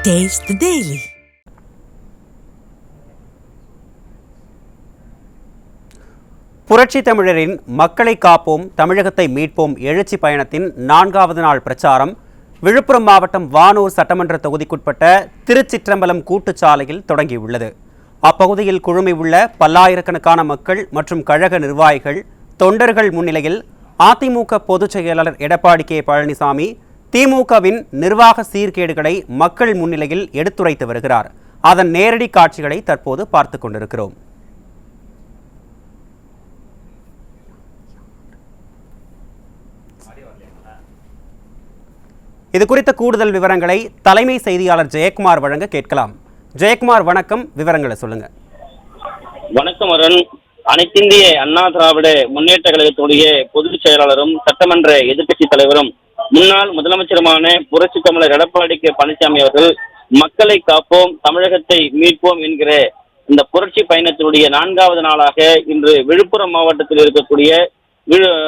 Taste the Daily. புரட்சி தமிழரின் மக்களை காப்போம் தமிழகத்தை மீட்போம் எழுச்சி பயணத்தின் 4வது நாள் பிரச்சாரம் விழுப்புரம் மாவட்டம் வானூர் சட்டமன்ற தொகுதிக்குட்பட்ட திருச்சிற்றம்பலம் கூட்டுச்சாலையில் தொடங்கியுள்ளது. அப்பகுதியில் குழுமி உள்ள பல்லாயிரக்கணக்கான மக்கள் மற்றும் கழக நிர்வாகிகள் தொண்டர்கள் முன்னிலையில் அதிமுக பொதுச் செயலாளர் எடப்பாடி கே பழனிசாமி திமுகவின் நிர்வாக சீர்கேடுகளை மக்கள் முன்னிலையில் எடுத்துரைத்து வருகிறார். அதன் நேரடி காட்சிகளை தற்போது பார்த்துக் கொண்டிருக்கிறோம். இது குறித்த கூடுதல் விவரங்களை தலைமை செய்தியாளர் ஜெயக்குமார் வழங்க கேட்கலாம். ஜெயக்குமார், வணக்கம். விவரங்களை சொல்லுங்க. வணக்கம் அருண். அனைத்திந்திய அண்ணா திராவிட முன்னேற்ற கழகத்துடைய பொதுச் செயலாளரும் சட்டமன்ற எதிர்க்கட்சி தலைவரும் முன்னாள் முதலமைச்சருமான புரட்சி தமிழர் எடப்பாடி கே பழனிசாமி அவர்கள் மக்களை காப்போம் தமிழகத்தை மீட்போம் என்கிற இந்த புரட்சி பயணத்தினுடைய 4வது நாளாக இன்று விழுப்புரம் மாவட்டத்தில் இருக்கக்கூடிய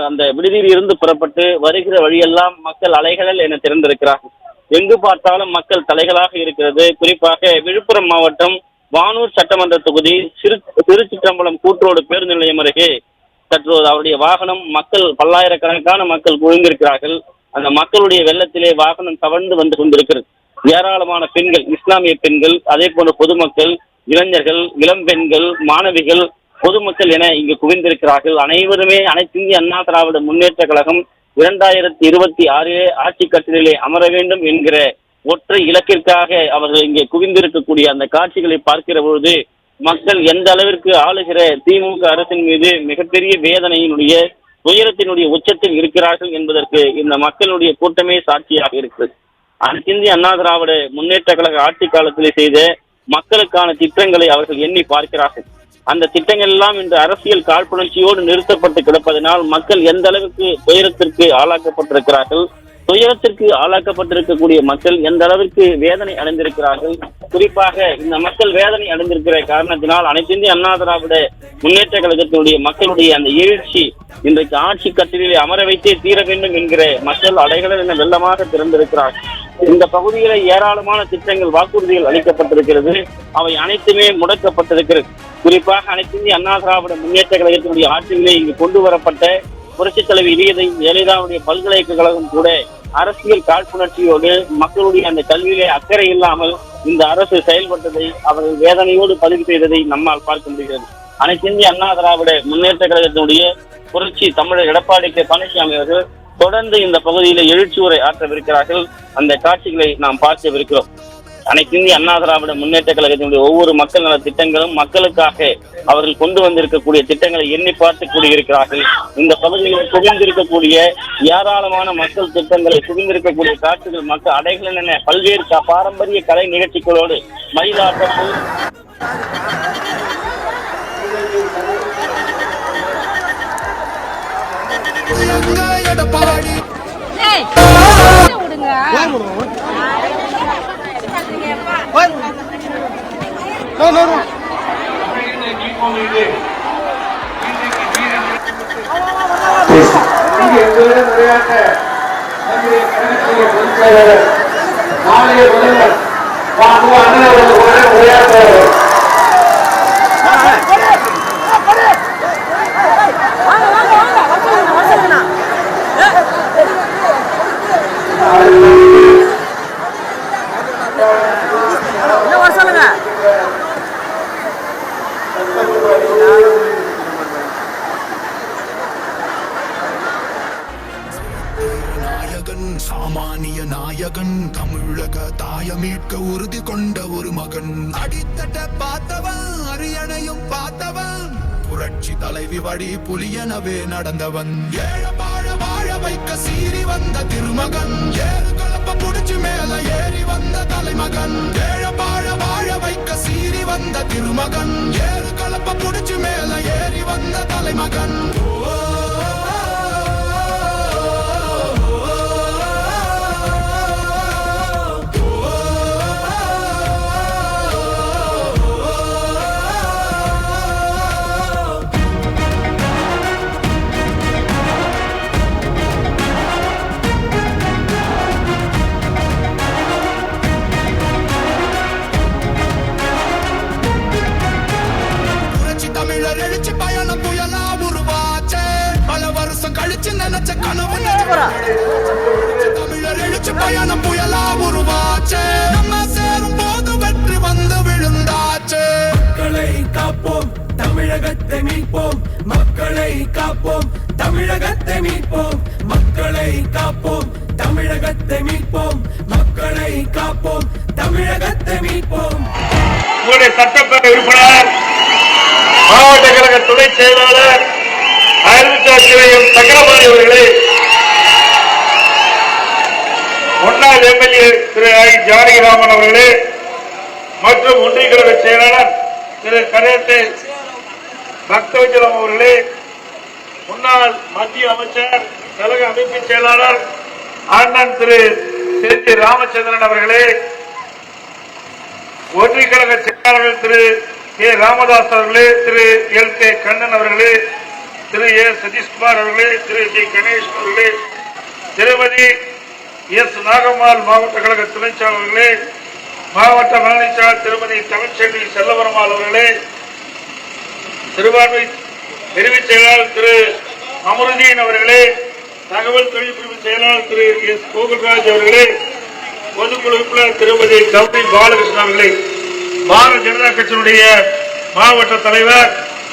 அந்த விடுதியில் இருந்து புறப்பட்டு வருகிற வழியெல்லாம் மக்கள் அலைகடல் என திறந்திருக்கிறார்கள். எங்கு பார்த்தாலும் மக்கள் தலைகளாக இருக்கிறது. குறிப்பாக விழுப்புரம் மாவட்டம் வானூர் சட்டமன்ற தொகுதி திருச்சிற்றம்பலம் கூட்டுரோடு பேருந்து நிலையம் அருகே தற்போது அவருடைய வாகனம் பல்லாயிரக்கணக்கான மக்கள் குவிந்திருக்கிறார்கள். அந்த மக்களுடைய வெள்ளத்திலே வாகனம் தவழ்ந்து வந்து கொண்டிருக்கிறது. ஏராளமான பெண்கள், இஸ்லாமிய பெண்கள், அதே போன்ற பொதுமக்கள், இளைஞர்கள், இளம் பெண்கள், மாணவிகள், பொதுமக்கள் என இங்கு குவிந்திருக்கிறார்கள். அனைவருமே அனைத்திந்திய அண்ணா திராவிட முன்னேற்ற கழகம் 2026 ஆட்சி கட்டிலே அமர வேண்டும் என்கிற ஒற்றை இலக்கிற்காக அவர்கள் இங்கே குவிந்திருக்கக்கூடிய அந்த காட்சிகளை பார்க்கிற பொழுது மக்கள் எந்த அளவிற்கு ஆளுகிற திமுக அரசின் மீது மிகப்பெரிய வேதனையினுடைய துயரத்தினுடைய உச்சத்தில் இருக்கிறார்கள் என்பதற்கு இந்த மக்களுடைய கூட்டமே சாட்சியாக இருக்கிறது. அனைத்திந்திய அண்ணா திராவிட முன்னேற்ற கழக ஆட்சி காலத்திலே செய்த மக்களுக்கான திட்டங்களை அவர்கள் எண்ணி பார்க்கிறார்கள். அந்த திட்டங்கள் எல்லாம் இன்று அரசியல் காழ்ப்புணர்ச்சியோடு நிறுத்தப்பட்டு கிடப்பதனால் மக்கள் எந்த அளவுக்கு துயரத்திற்கு ஆளாக்கப்பட்டிருக்கிறார்கள், துயரத்திற்கு ஆளாக்கப்பட்டிருக்கக்கூடிய மக்கள் எந்த அளவிற்கு வேதனை அடைந்திருக்கிறார்கள். குறிப்பாக இந்த மக்கள் வேதனை அடைந்திருக்கிற காரணத்தினால் அனைத்திந்திய அண்ணா திராவிட முன்னேற்ற கழகத்தினுடைய மக்களுடைய அந்த எழுச்சி இன்றைக்கு ஆட்சி கட்டிலே அமர வைத்தே தீர வேண்டும் என்கிற மக்கள் அலைகள் என வெள்ளமாக திறந்திருக்கிறார்கள். இந்த பகுதியில ஏராளமான திட்டங்கள், வாக்குறுதிகள் அளிக்கப்பட்டிருக்கிறது. அவை அனைத்துமே முடக்கப்பட்டிருக்கிறது. குறிப்பாக அனைத்திந்திய அண்ணா திராவிட முன்னேற்ற கழகத்தினுடைய ஆட்சியிலே இங்கு கொண்டு வரப்பட்ட புரட்சி தலைவி ஜெயலலிதாவுடைய பல்கலைக்கழகம் கூட அரசியல் காழ்ப்புணர்ச்சியோடு மக்களுடைய அந்த கல்வியிலே அக்கறை இல்லாமல் இந்த அரசு செயல்பட்டதை அவர்கள் வேதனையோடு பதிவு செய்ததை நம்மால் பார்க்க முடிகிறது. அனைத்திந்திய அண்ணா திராவிட முன்னேற்ற கழகத்தினுடைய புரட்சி தமிழர் எடப்பாடி கே பழனிசாமி அவர்கள் தொடர்ந்து இந்த பகுதியில எழுச்சி உரை ஆற்றவிருக்கிறார்கள். அந்த காட்சிகளை நாம் பார்க்கவிருக்கிறோம். அனைத்திந்திய அண்ணா திராவிட முன்னேற்ற கழகத்தினுடைய ஒவ்வொரு மக்கள் நல திட்டங்களும் மக்களுக்காக அவர்கள் கொண்டு வந்திருக்கக்கூடிய திட்டங்களை எண்ணி பார்த்து கூடியிருக்கிறார்கள். இந்த பகுதியில் குவிந்திருக்கக்கூடிய ஏராளமான மக்கள் திட்டங்களை குவிந்திருக்கக்கூடிய காட்சிகள் மக்கள் அடைகள் என பல்வேறு பாரம்பரிய கலை நிகழ்ச்சிகளோடு மயிலாட்டத்தில் சாமானிய நாயகன் தமிழக தாய மீட்க உறுதி கொண்ட ஒரு மகன். அடித்தட்ட பார்த்தவன், அரியணையும் பார்த்தவன், புரட்சி தலைவி வழி புலியனவே நடந்தவன். ஏழ வாழ வாழ வைக்க சீறி வந்த திருமகன், ஏறு கலப்ப புடிச்சு மேல ஏறி வந்த தலைமகன். ஏழ வாழ வாழ வைக்க சீறி வந்த திருமகன், ஏறு கலப்ப புடிச்சு மேல ஏறி வந்த தலைமகன். நினைச்ச கனவு தமிழர் எழுச்சி பயணம் புயலா உருவாச்சு நம்ம சேரும் போது வெற்றி வந்து விழுந்தாச்சு மக்களை காப்போம் தமிழகத்தை மீட்போம் மக்களை காப்போம் தமிழகத்தை மீட்போம் மக்களை காப்போம் தமிழகத்தை மீட்போம் மக்களை காப்போம் தமிழகத்தை மீட்போம். உங்களுடைய சட்டப்பேரவை உறுப்பினர் மாவட்ட கழக துணை செயலாளர் அயல்விச்சாச்சிரையும் சக்கரபாணி அவர்களே, முன்னாள் எம்எல்ஏ திரு ஐ ஜானகிராமன் அவர்களே மற்றும் ஒன்றிய கழக செயலாளர் திரு கரேத்தே பக்தவச்சலம் அவர்களே, முன்னாள் மத்திய அமைச்சர் கழக அமைப்பு செயலாளர் அண்ணன் திரு செஞ்சி ராமச்சந்திரன் அவர்களே, ஒன்றிய கழக செயலாளர்கள் திரு கே ராமதாஸ் அவர்களே, திரு எல் கே கண்ணன் அவர்களே, திரு ஏ சதீஷ்குமார் அவர்களே, திரு ஜி கணேஷ் அவர்களே, திருமதி எஸ் நாகம்மாள் மாவட்ட கழக துணை செயலாளர்களே, மாவட்ட மகளிர் திருமதி தமிழ்ச்செல்வி செல்லவரமாள் அவர்களே, சிறுபான்மை பிரிவு செயலாளர் திரு அமருதீன் அவர்களே, தகவல் தொழில்பிரிவு செயலாளர் திரு எஸ் கோகுல்ராஜ் அவர்களே, பொதுக்குழு உறுப்பினர் திருமதி கௌரி பாலகிருஷ்ணன் அவர்களே, பாரதிய ஜனதா கட்சியினுடைய மாவட்ட தலைவர்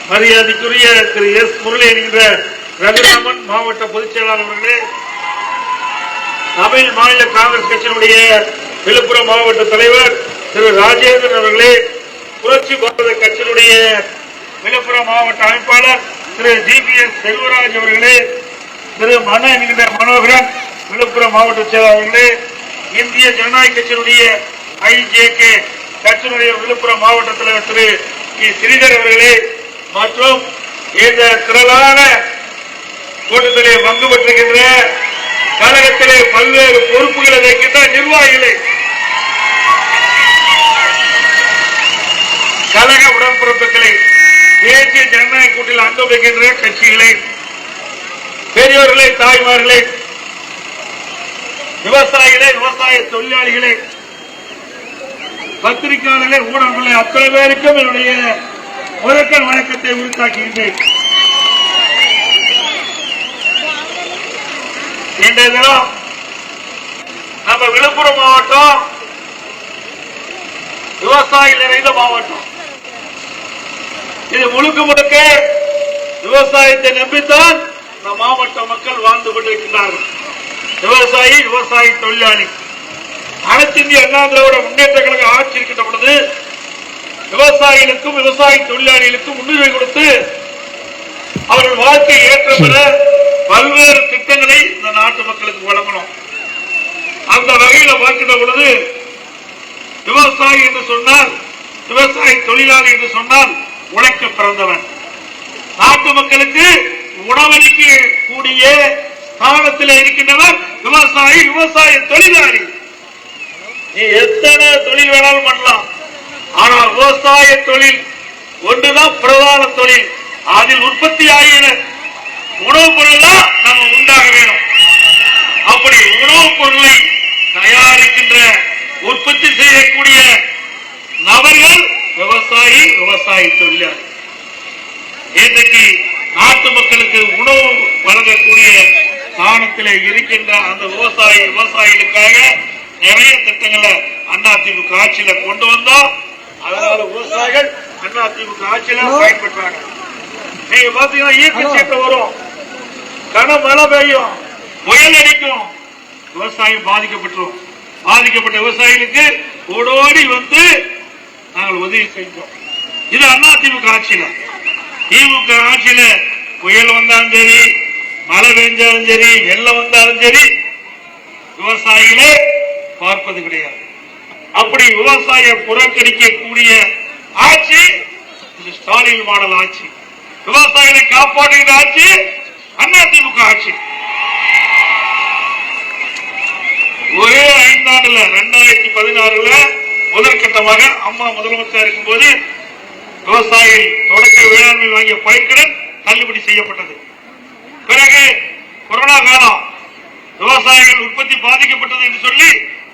மரியாதைக்குரிய திரு எஸ் முரளி என்கிற ரகுராமன் மாவட்ட பொதுச் செயலாளர் அவர்களே, தமிழ் மாநில காங்கிரஸ் கட்சியினுடைய விழுப்புரம் மாவட்ட தலைவர் திரு ராஜேந்திரன் அவர்களே, புரட்சி பாரத கட்சியினுடைய விழுப்புரம் மாவட்ட அமைப்பாளர் திரு ஜிபிஎஸ் செல்வராஜ் அவர்களே, திரு மன என்கிற மனோகரன் விழுப்புரம் மாவட்ட செயலாளர்களே, இந்திய ஜனநாயக கட்சியினுடைய ஐஜேகே கட்சியினுடைய விழுப்புரம் மாவட்ட தலைவர் திரு கி ஸ்ரீதர் அவர்களே மற்றும் இந்த திரளான கூட்டத்திலே பங்கு பெற்றிருக்கின்ற கழகத்திலே பல்வேறு பொறுப்புகளை வைக்கின்ற நிர்வாகிகளை, கழக உடன்பிறப்புகளை, தேசிய ஜனநாயக கூட்டத்தில் அங்கம் வைக்கின்ற கட்சிகளை, பெரியோர்களை, தாய்மார்களை, விவசாயிகளை, விவசாய தொழிலாளிகளை, பத்திரிகையாளர்களை, ஊடகங்களை அத்தனை பேருக்கும் என்னுடைய முதற்கண் வணக்கத்தை உரித்தாக்குகின்றேன். இன்றைய தினம் நம்ம விழுப்புரம் மாவட்டம் விவசாயிகள் நிறைந்த மாவட்டம். இது முழுக்க முழுக்க விவசாயத்தை நம்பித்தான் நம் மாவட்ட மக்கள் வாழ்ந்து கொண்டிருக்கிறார்கள். விவசாயி, விவசாய தொழிலாளி. அனைத்து இந்திய அண்ணா திராவிட முன்னேற்ற கழக ஆட்சி இருக்கின்ற பொழுது விவசாயிகளுக்கும் விவசாய தொழிலாளிகளுக்கும் முன்னுரிமை கொடுத்து அவர்கள் வாழ்க்கை ஏற்ற பெற பல்வேறு திட்டங்களை இந்த நாட்டு மக்களுக்கு வழங்கணும். அந்த வகையில் பார்க்கின்ற பொழுது விவசாயி என்று சொன்னால், விவசாய தொழிலாளி என்று சொன்னால் உழைக்க பிறந்தவன், நாட்டு மக்களுக்கு உணவளிக்க கூடிய ஸ்தானத்தில் இருக்கின்றவர் விவசாயி, விவசாய தொழிலாளி. நீ எத்தனை தொழில் வேணாலும் பண்ணலாம், ஆனால் விவசாய தொழில் ஒன்றுதான் பிரதான தொழில். அதில் உற்பத்தி ஆகிய உணவுப் பொருள் தான் நம்ம உண்டாக வேணும். அப்படி உணவுப் பொருளை தயாரிக்கின்ற உற்பத்தி செய்யக்கூடிய நபர்கள் விவசாயி, விவசாய தொழிலாளி. இன்றைக்கு நாட்டு மக்களுக்கு உணவு வழங்கக்கூடிய ஸ்தானத்தில் இருக்கின்ற அந்த விவசாயிகளுக்காக நிறைய திட்டங்களை அதிமுக ஆட்சியில கொண்டு வந்தோம். அதனால விவசாயிகள் அதிமுக ஆட்சியில பயன்பெற்றாங்க. நீங்க பாத்தீங்கன்னா இயற்கை சீற்றம் வரும், கனமழை பெய்யும், புயல் அடிக்கும், விவசாயம் பாதிக்கப்பட்டுரும். பாதிக்கப்பட்ட விவசாயிகளுக்கு ஓடோடி வந்து நாங்கள் உதவி செஞ்சோம். இது அதிமுக ஆட்சியில. திமுக ஆட்சியில புயல் வந்தாலும் சரி, மழை பெஞ்சாலும் சரி, வெள்ளம் வந்தாலும் சரி, விவசாயிகளே பார்ப்பது கிடையாது. அப்படி விவசாய புறக்கணிக்கக்கூடிய ஆட்சி ஸ்டாலின் மாடல் ஆட்சி. விவசாயிகளை காப்பாற்றுகிற ஆட்சி அதிமுக ஆட்சி. ஒரே 5 ஆண்டுல 2016 முதற்கட்டமாக அம்மா முதலமைச்சர் இருக்கும்போது விவசாயிகள் தொடக்க வேளாண்மை வாங்கிய பயிர்க்கடன் தள்ளுபடி செய்யப்பட்டது. பிறகு கொரோனா காலம் விவசாயிகள் உற்பத்தி பாதிக்கப்பட்டது என்று சொல்லி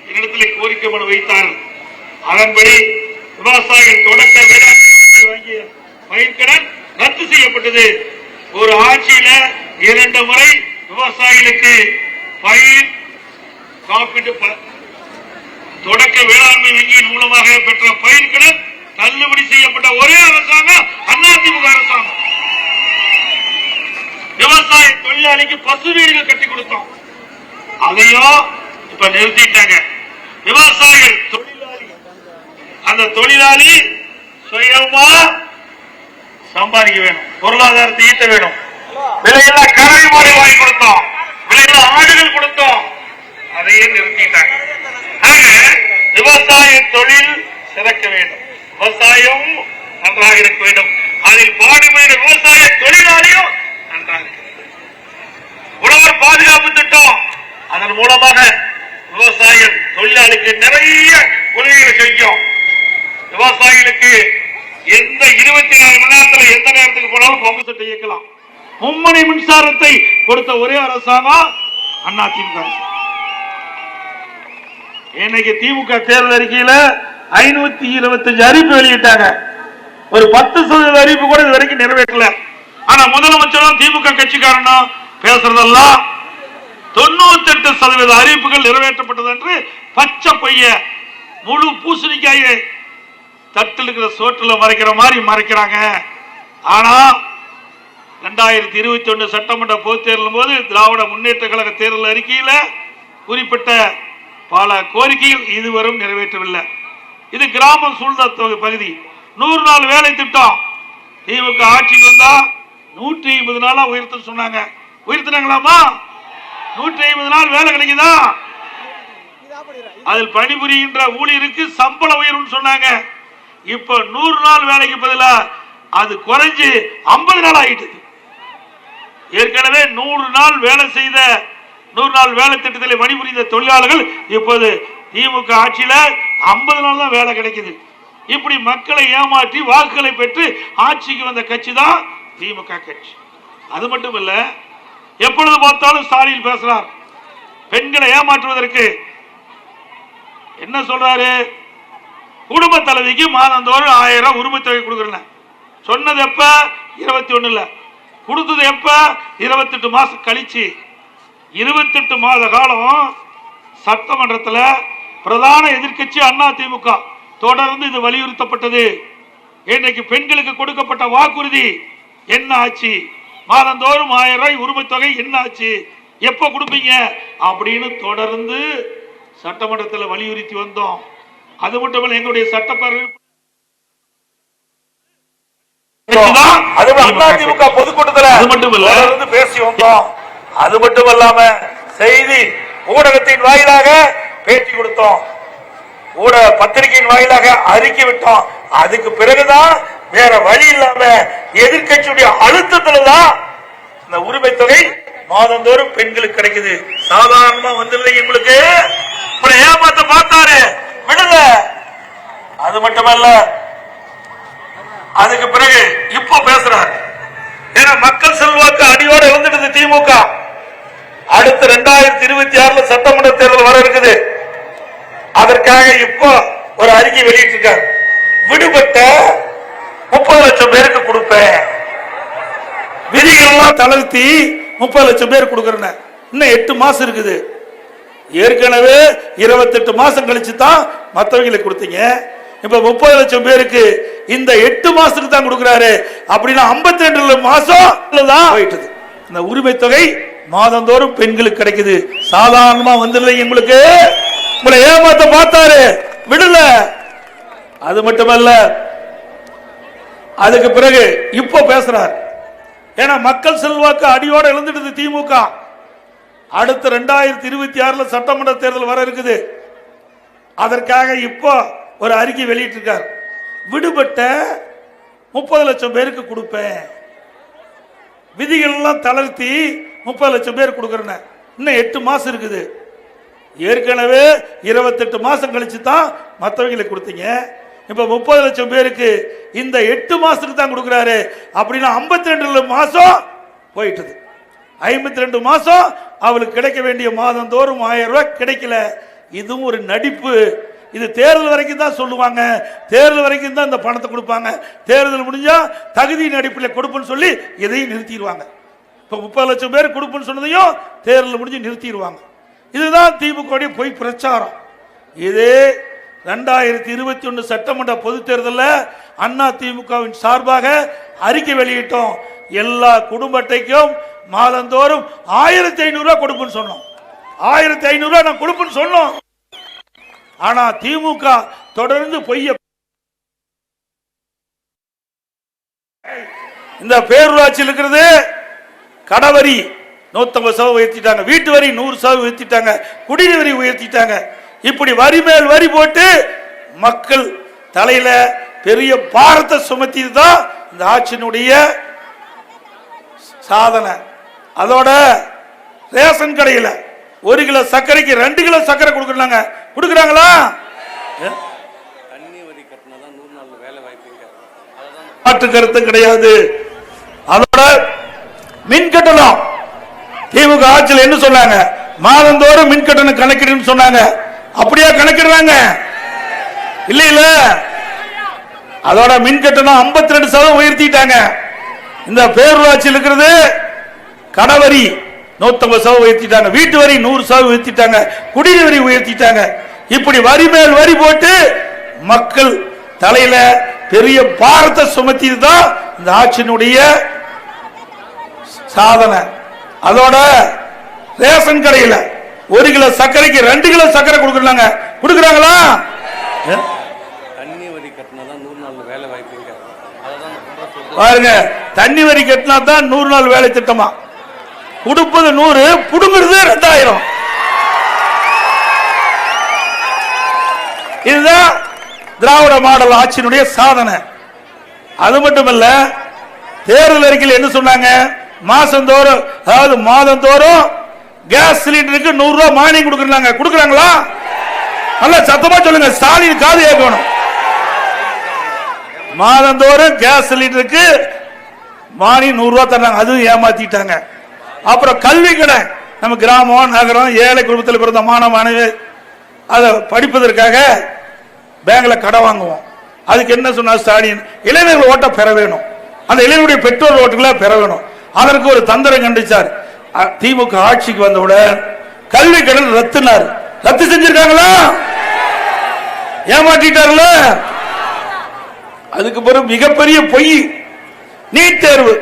என்னிடத்தில் கோரிக்கை மனு வைத்தார்கள். அதன்படி விவசாயிகள் தொடக்க வேளாண்மை வாங்கிய பயிர்க்கடன் ரத்து செய்யப்பட்டது. ஒரு ஆட்சியில 2 முறை விவசாயிகளுக்கு பயிர் காப்பீட்டு தொடக்க வேளாண்மை வங்கியின் மூலமாக பெற்ற பயிர்களை தள்ளுபடி செய்யப்பட்ட ஒரே அரசாங்கம் அதிமுக அரசாங்கம். விவசாய தொழிலாளிக்கு பசு வீடுகள் கட்டி கொடுத்தோம், அதையும் இப்ப நிறுத்திட்டாங்க. விவசாயிகள் தொழிலாளி, அந்த தொழிலாளி சுயமா சம்பாதிக்க வேணும், பொருளாதாரத்தை ஈட்ட வேணும். விலையில கறவை மாடு வாங்கி கொடுத்தோம், விலையில ஆடுகள் கொடுத்தோம், அதையே நிறுத்திட்டாங்க. விவசாய தொழில் சிறக்க வேண்டும், விவசாயம் நன்றாக இருக்க வேண்டும், அதில் பாடுபடுகிற விவசாய தொழிலாளியும் நன்றாக இருக்க வேண்டும். உழவர் பாதுகாப்பு திட்டம், அதன் மூலமாக விவசாய தொழிலாளிக்கு நிறைய உதவிகளை செஞ்சோம். விவசாயிகளுக்கு எந்த 24 மணி நேரத்தில் எந்த நேரத்துக்கு போனாலும் பங்கு சட்டை இயக்கலாம். மும்மணி மின்சாரத்தை கொடுத்த ஒரே அரசாங்கம் அதிமுக அரசாங்கம். இன்னைக்கு திமுக தேர்தல் அறிக்கையில 525 அறிவிப்பு வெளியிட்டாங்க. ஒரு 10% அறிவிப்பு கூட இது வரைக்கும் நிறைவேற்றல. ஆனா முதலமைச்சரும் திமுக கட்சிக்காரனும் பேசுறதெல்லாம் 98% அறிவிப்புகள் நிறைவேற்றப்பட்டது என்று பச்சை பொய்ய முழு பூசணிக்காயை தட்டில் இருக்கிற சோற்றுல மறைக்கிற மாதிரி மறைக்கிறாங்க. ஆனா 2021 சட்டமன்ற பொதுத் தேர்தலின் போது திராவிட முன்னேற்ற கழக தேர்தல் அறிக்கையில குறிப்பிட்ட பல கோரிக்கைகள் இதுவரை நிறைவேற்றவில்லை. இது கிராமம் சூழ்ந்த பகுதி 100 நாள் வேலை திட்டம் திமுக ஆட்சிக்கு வந்தா 150 நாளா உயர்த்த சொன்னாங்க. உயர்த்தினாங்களாமா? 150 நாள் வேலை கிடைக்குதா? அதில் பணிபுரிகின்ற ஊழியருக்கு சம்பள உயர்வு சொன்னாங்க. இப்ப 100 நாள் வேலைக்கு பதிலா அது குறைஞ்சு 50 நாள் ஆகிட்டு. ஏற்கனவே 100 நாள் வேலை செய்த 100 நாள் வேலை திட்டத்தில் பணிபுரிந்த தொழிலாளர்கள் இப்போது திமுக ஆட்சியில 50 நாள் தான் வேலை கிடைக்குது. இப்படி மக்களை ஏமாற்றி வாக்குகளை பெற்று ஆட்சிக்கு வந்த கட்சி தான் திமுக கட்சி. அது மட்டும் இல்ல, எப்பொழுது பார்த்தாலும் ஸ்டாலின் பேசுறார் பெண்களை ஏமாற்றுவதற்கு. என்ன சொல்றாரு? குடும்ப தலைவிக்கு மாதந்தோறும் 1000 உரிமை தொகை கொடுக்கறேன் சொன்னது எப்ப? 21 கொடுத்தது எப்ப? 28 மாசம் கழிச்சு. 28 மாத காலம் சட்டமன்றத்தில் பிரதான எதிர்க்கட்சி அதிமுக தொடர்ந்து இது வலியுறுத்தப்பட்டது. இன்றைக்கு பெண்களுக்கு கொடுக்கப்பட்ட வாக்குறுதி என்ன ஆச்சு? மாதந்தோறும் 1000 ரூபாய் உரிமை தொகை என்ன ஆச்சு? எப்ப கொடுப்பீங்க அப்படின்னு தொடர்ந்து சட்டமன்றத்தில் வலியுறுத்தி வந்தோம். அது மட்டுமல்ல, எங்களுடைய சட்டப்பேரவை அதிமுக பொதுக்கூட்டத்தில் அது மட்டுமல்ல பேசி வந்தோம். அது மட்டுமல்லாம செய்தி ஊடகத்தின் வாயிலாக பேட்டி கொடுத்தோம், ஊடக பத்திரிகையின் வாயிலாக அறிக்கை விட்டோம். அதுக்கு பிறகுதான் வேற வழி இல்லாம எதிர்கட்சியுடைய அழுத்தத்துல தான் இந்த உரிமை தொகை மாதந்தோறும் பெண்களுக்கு கிடைக்குது. சாதாரணமா வந்துடல, உங்களுக்கு ஏமாத்த பார்த்தாரு விடல. அது மட்டுமல்ல, அதுக்கு பிறகு இப்ப பேசுறாரு. ஏன்னா மக்கள் செல்வாக்கு அடியோட இருந்துட்டு திமுக. அடுத்த 2026 சட்டமன்ற தேர்தல் வர இருக்குது. அதற்காக இப்போ ஒரு அறிக்கை வெளியிட்டிருக்கார். விடுபட்ட 30 லட்சம் பேருக்கு கொடுப்பேன், விதிகள்லாம் தளர்த்தி 30 லட்சம் பேர் கொடுக்கறேன். இன்னும் 8 மாசம் இருக்குது. ஏற்கனவே 28 மாசம் கழிச்சு தான் மற்றவங்களுக்கு கொடுத்தீங்க. இப்ப 30 லட்சம் பேருக்கு இந்த 8 மாசத்துக்கு தான் கொடுக்கிறாரு. அப்படின்னா 52 மாசம் தான் போயிட்டு. இந்த உரிமை தொகை மாதந்தோறும் பெண்களுக்கு கிடைக்குது. சாதாரணமா வந்துடல, உங்களுக்கு உங்களை ஏமாத்த பார்த்தாரு விடல. அது மட்டுமல்ல, அதுக்கு பிறகு இப்ப பேசுறார். ஏன்னா மக்கள் செல்வாக்கு அடியோட இழந்துட்டு திமுக. அடுத்த 2026 சட்டமன்ற தேர்தல் வர இருக்குது. அதற்காக இப்போ ஒரு அறிக்கை வெளியிட்டிருக்கார். விடுபட்ட 30 லட்சம் பேருக்கு கொடுப்பேன், விதிகள் எல்லாம் தளர்த்தி 30 லட்சம் பேர் கொடுக்கறேன். இன்னும் 8 மாசம் இருக்குது. ஏற்கனவே 28 மாசம் கழிச்சு தான் மற்றவங்களுக்கு கொடுத்தீங்க. இப்ப 30 லட்சம் பேருக்கு இந்த 8 மாசத்துக்கு தான் கொடுக்கிறாரு. அப்படின்னா 52 மாசம் போயிட்டு. 52 மாசம் அவளுக்கு கிடைக்க வேண்டிய மாதந்தோறும் 1000 ரூபாய் கிடைக்கல. இதுவும் ஒரு நடிப்பு. இது தேர்தல் வரைக்கும் தான் சொல்லுவாங்க, தேர்தல் வரைக்கும் தான் இந்த பணத்தை கொடுப்பாங்க. தேர்தல் முடிஞ்சா தகுதியின் அடிப்படையில் கொடுப்புன்னு சொல்லி எதையும் நிறுத்திடுவாங்க. இப்போ 30 லட்சம் பேர் கொடுப்புன்னு சொன்னதையும் தேர்தல் முடிஞ்சு நிறுத்திடுவாங்க. இதுதான் திமுக பொய் பிரச்சாரம். இதே 2021 சட்டமன்ற பொதுத் தேர்தலில் அண்ணா திமுகவின் சார்பாக அறிக்கை வெளியிட்டோம். எல்லா குடும்ப அட்டைக்கும் மாதந்தோறும் 1500 ரூபாய் கொடுப்புன்னு சொன்னோம். 1500 ரூபாய் நான் கொடுப்புன்னு சொன்னோம். ஆனா திமுக தொடர்ந்து பொய்ய. இந்த பேரூராட்சியில் இருக்கிறது கடவரி 150% உயர்த்திட்டாங்க, வீட்டு வரி 100% உயர்த்திட்டாங்க, குடிநீர் வரி உயர்த்திட்டாங்க. இப்படி வரி மேல் வரி போட்டு மக்கள் தலையில பெரிய பாரத்தை சுமத்தி தான் இந்த ஆட்சியினுடைய சாதனை. அதோட ரேஷன் கடையில் 1 கிலோ சர்க்கரைக்கு 2 கிலோ சர்க்கரை கொடுக்குறாங்க. கொடுக்குறாங்களா? மாற்று கருத்து கிடையாது. அதோட மின் கட்டணம் திமுக ஆட்சியில் என்ன சொன்னாங்க? மாதந்தோறும் மின் கட்டணம் கணக்கிடுன்னு சொன்னாங்க. அப்படியே கணக்கிடுறாங்க இல்ல இல்ல? அதோட மின் கட்டணம் 52% உயர்த்திட்டாங்க. இந்த பேரூராட்சியில் இருக்கிறது கடவரி 150% உயர்த்திட்டாங்க, வீட்டு வரி 100% உயர்த்திட்டாங்க, குடிநீர் வரி உயர்த்திட்டாங்க. இப்படி வரி மேல் வரி போட்டு மக்கள் தலையில பெரிய பாரத்தை சுமத்தி தான் இந்த ஆட்சியினுடைய சாதனை. அதோட ரேஷன் கடையில் 1 கிலோ சர்க்கரைக்கு 2 கிலோ சர்க்கரை கொடுக்குறாங்க. கொடுக்குறாங்களா? பாருங்க, தண்ணி வரி கட்டினா தான் 100 நாள் வேலை திட்டமா. கொடுப்பது 100, புடுங்கிறது 2000. இதுதான் திராவிட மாடல் ஆட்சியினுடைய சாதனை. அது மட்டுமல்ல, தேர்தல் அறிக்கையில் என்ன சொன்னாங்க? மாசந்தோறும், அதாவது மாதந்தோறும் கேஸ் சிலிண்டருக்கு 100 ரூபாய் மானியம் கொடுக்கறாங்க. கொடுக்கறாங்களா? நல்ல சத்தமா சொல்லுங்க, ஸ்டாலின் காது கேட்கணும். மாதந்தோறும் கேஸ் சிலிண்டருக்கு மானியம் 100 ரூபாய் தர்றாங்க. அதுவும் ஏமாத்திட்டாங்க. அப்புறம் கல்வி கடன், நம்ம கிராமம் நகரம் ஏழை குடும்பத்தில் பிறந்த மாணவ மாணவி அதை படிப்பதற்காக பேங்க்ல கடன் வாங்குவோம். அதுக்கு என்ன சொன்னார் ஸ்டாலின்? இளைஞர்கள் ஓட்ட பெற வேணும், அந்த இளைஞருடைய பெற்றோர் ஓட்டுகளை பெற வேணும். அதற்கு ஒரு தந்திரம் கண்டிச்சார். திமுக ஆட்சிக்கு வந்தவுடன் கல்வி கடன் ரத்துனார். ரத்து செஞ்சிருக்காங்களா? ஏமாற்றிட்டார்கள. அதுக்கு பிறகு மிகப்பெரிய பொய், நீட் தேர்வு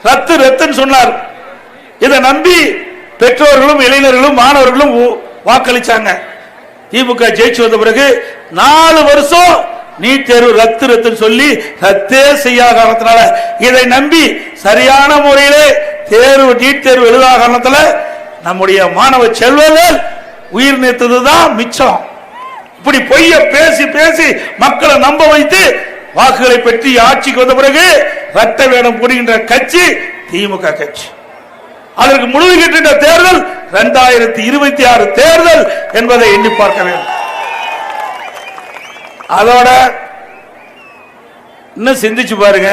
ரத்து ரத்துன்னு சொன்னார். இதை நம்பி பெற்றோர்களும் இளைஞர்களும் மாணவர்களும் வாக்களிச்சாங்க. திமுக ஜெயிச்சு வந்த பிறகு 4 வருஷம் நீட் தேர்வு ரத்து ரத்துன்னு சொல்லி ரத்தே செய்யாத காரணத்தினால இதை நம்பி சரியான முறையிலே தேர்வு நீட் தேர்வு எழுதாத காரணத்தில் நம்முடைய மாணவ செல்வங்கள் உயிர் நீத்ததுதான் மிச்சம். இப்படி பொய்ய பேசி பேசி மக்களை நம்ப வைத்து வாக்குகளை பெற்று ஆட்சிக்கு வந்த பிறகு ரத்த வேடம் புரிகின்ற கட்சி திமுக கட்சி. அதற்கு முடிவு கட்டுகின்ற தேர்தல் 2026 தேர்தல் என்பதை எண்ணி பார்க்க வேண்டும். அதோட இன்னும் சிந்திச்சு பாருங்க,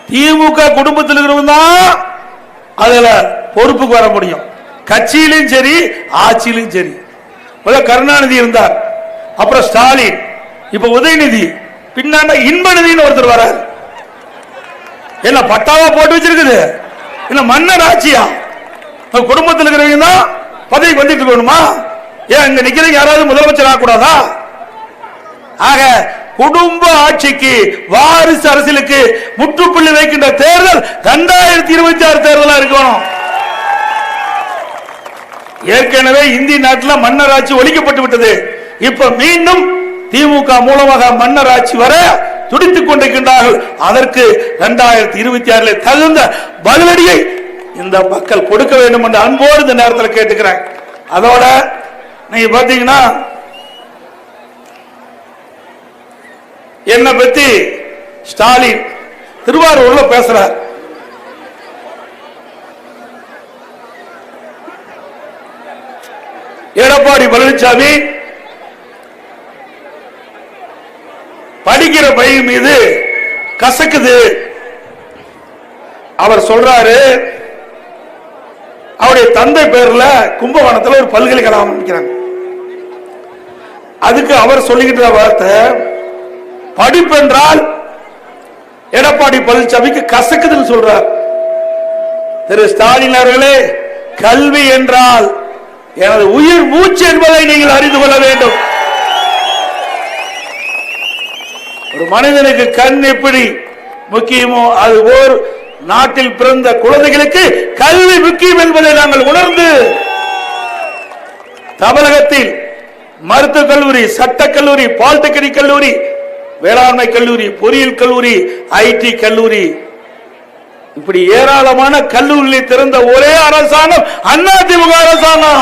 திமுக குடும்பத்தில் இருக்கிறவங்க தான் அதுல பொறுப்புக்கு வர முடியும். கட்சியிலும் சரி ஆட்சியிலும் சரி. கருணாநிதி இருந்தார், அப்புறம் ஸ்டாலின், இப்ப உதயநிதி, பின்னாண்ட இன்பநிதினு ஒருத்தர் வரார். என்ன பட்டாவா போட்டு வச்சிருக்குது? என்ன மன்னர் ஆட்சியா? குடும்பத்தில் இருக்கிறவங்க தான் பதவிக்கு வந்துட்டு இருக்கணுமா? ஏன் இங்க நிக்கிறவங்க யாராவது முதலமைச்சர் ஆகக்கூடாதா? ஆக குடும்ப ஆட்சிக்கு, வாரிசு அரசியலுக்கு முற்றுப்புள்ளி வைக்கின்ற தேர்தல் 2026 தேர்தலா இருக்கணும். ஏற்கனவே இந்திய நாட்டில் மன்னர் ஆட்சி ஒழிக்கப்பட்டு விட்டது. இப்ப மீண்டும் திமுக மூலமாக மன்னர் ஆட்சி வர துடித்துக் கொண்டிருக்கின்றார்கள். அதற்கு 2026 தகுந்த பதிலடியை இந்த மக்கள் கொடுக்க வேண்டும் என்று அன்போடு இந்த நேரத்தில் கேட்டுக்கிறேன். அதோட நீங்க பாத்தீங்கன்னா என்ன பத்தி ஸ்டாலின் திருவாரூர்ல பேசுறார். எடப்பாடி பழனிசாமி படிக்கிற பையன் மீது கசக்குது. அவர் சொல்றாரு, அவருடைய தந்தை பேர்ல கும்பகோணத்தில் ஒரு பல்கலைக்கழகம் அமைக்கிறாங்க. அதுக்கு அவர் சொல்லிக்கிட்ட வார்த்தை, படிப்பு என்றால் எடப்பாடி பழனிசாமிக்கு கசக்குதுன்னு சொல்றார். திரு ஸ்டாலின் அவர்களே, கல்வி என்றால் எனது உயிர் மூச்சு என்பதை நீங்கள் அறிந்து கொள்ள வேண்டும். ஒரு மனிதனுக்கு கண் எப்படி முக்கியமோ அதுபோல் நாட்டில் பிறந்த குழந்தைகளுக்கு கல்வி முக்கியம் என்பதை நாங்கள் உணர்ந்து தமிழகத்தில் மருத்துவக் கல்லூரி, சட்டக் கல்லூரி, பாலிடெக்னிக் கல்லூரி, வேளாண்மை கல்லூரி, பொறியியல் கல்லூரி, ஐடி கல்லூரி, இப்படி ஏராளமான கல்லூரிகளை திறந்த ஒரே அரசாங்கம் அதிமுக அரசாங்கம்.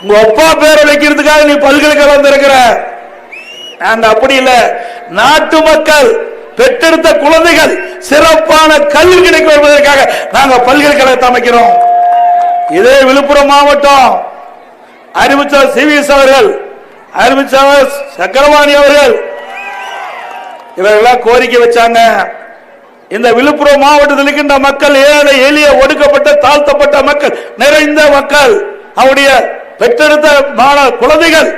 உங்க அப்பா பேரை வைக்கிறதுக்காக நீ பல்கலைக்கழகம் திறக்கிற, நாங்க அப்படி இல்ல. நாட்டு மக்கள் பெற்றெடுத்த குழந்தைகள் சிறப்பான கல்வி கிடைக்க வருவதற்காக நாங்க பல்கலைக்கழகத்தை அமைக்கிறோம். இதே விழுப்புரம் மாவட்டம் அறிவிச்சார் சிவிஎஸ் அவர்கள், அறிவிச்சார் சக்கரவாணி அவர்கள், இவர்களாம் கோரிக்கை வச்சாங்க. இந்த விழுப்புரம் மாவட்டத்தில் இருக்கின்ற மக்கள் ஏழை எளிய ஒடுக்கப்பட்ட தாழ்த்தப்பட்ட மக்கள் நிறைந்த மக்கள், அவருடைய பெற்றெடுத்த குழந்தைகள்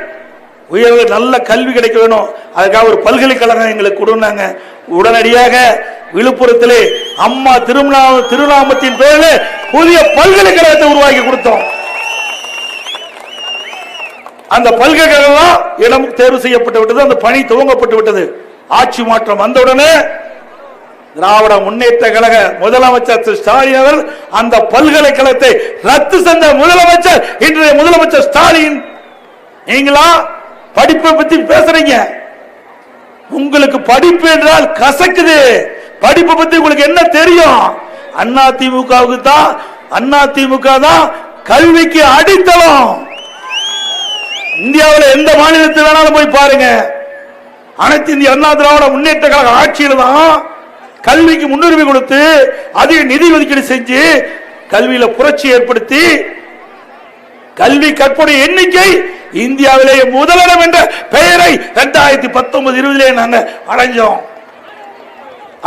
உயர்வு நல்ல கல்வி கிடைக்க வேணும். அதுக்காக ஒரு பல்கலைக்கழகம் எங்களுக்கு கொடுனாங்க. உடனடியாக விழுப்புரத்திலே அம்மா திருநாமத்தின் பேரில் புதிய பல்கலைக்கழகத்தை உருவாக்கி கொடுத்தோம். அந்த பல்கலைக்கழகம் இடம் தேர்வு செய்யப்பட்டு விட்டது, அந்த பணி துவங்கப்பட்டு விட்டது. ஆட்சி மாற்றம் வந்தவுடனே திராவிட முன்னேற்ற கழக முதலமைச்சர் திரு ஸ்டாலின் அவர்கள் அந்த பல்கலைக்கழகத்தை ரத்து செஞ்ச முதலமைச்சர் இன்றைய முதலமைச்சர் ஸ்டாலின். நீங்களா படிப்பை பத்தி பேசுறீங்க, உங்களுக்கு படிப்பு என்றால் கசக்குது. படிப்பை பத்தி உங்களுக்கு என்ன தெரியும்? அதிமுகவுக்கு தான், அதிமுக தான் கல்விக்கு அடித்தளம். இந்தியாவில் எந்த மாநிலத்தில் வேணாலும் போய் பாருங்க, அனைத்து இந்திய அண்ணா திராவிட முன்னேற்ற கழக ஆட்சியில் தான் கல்விக்கு முன்னுரிமை கொடுத்து அதிக நிதி ஒதுக்கீடு செஞ்சு கல்வியில புரட்சி ஏற்படுத்தி கல்வி கற்புடைய எண்ணிக்கை இந்தியாவிலேயே முதலிடம் என்ற பெயரை 2019-20 நாங்க அடைஞ்சோம்.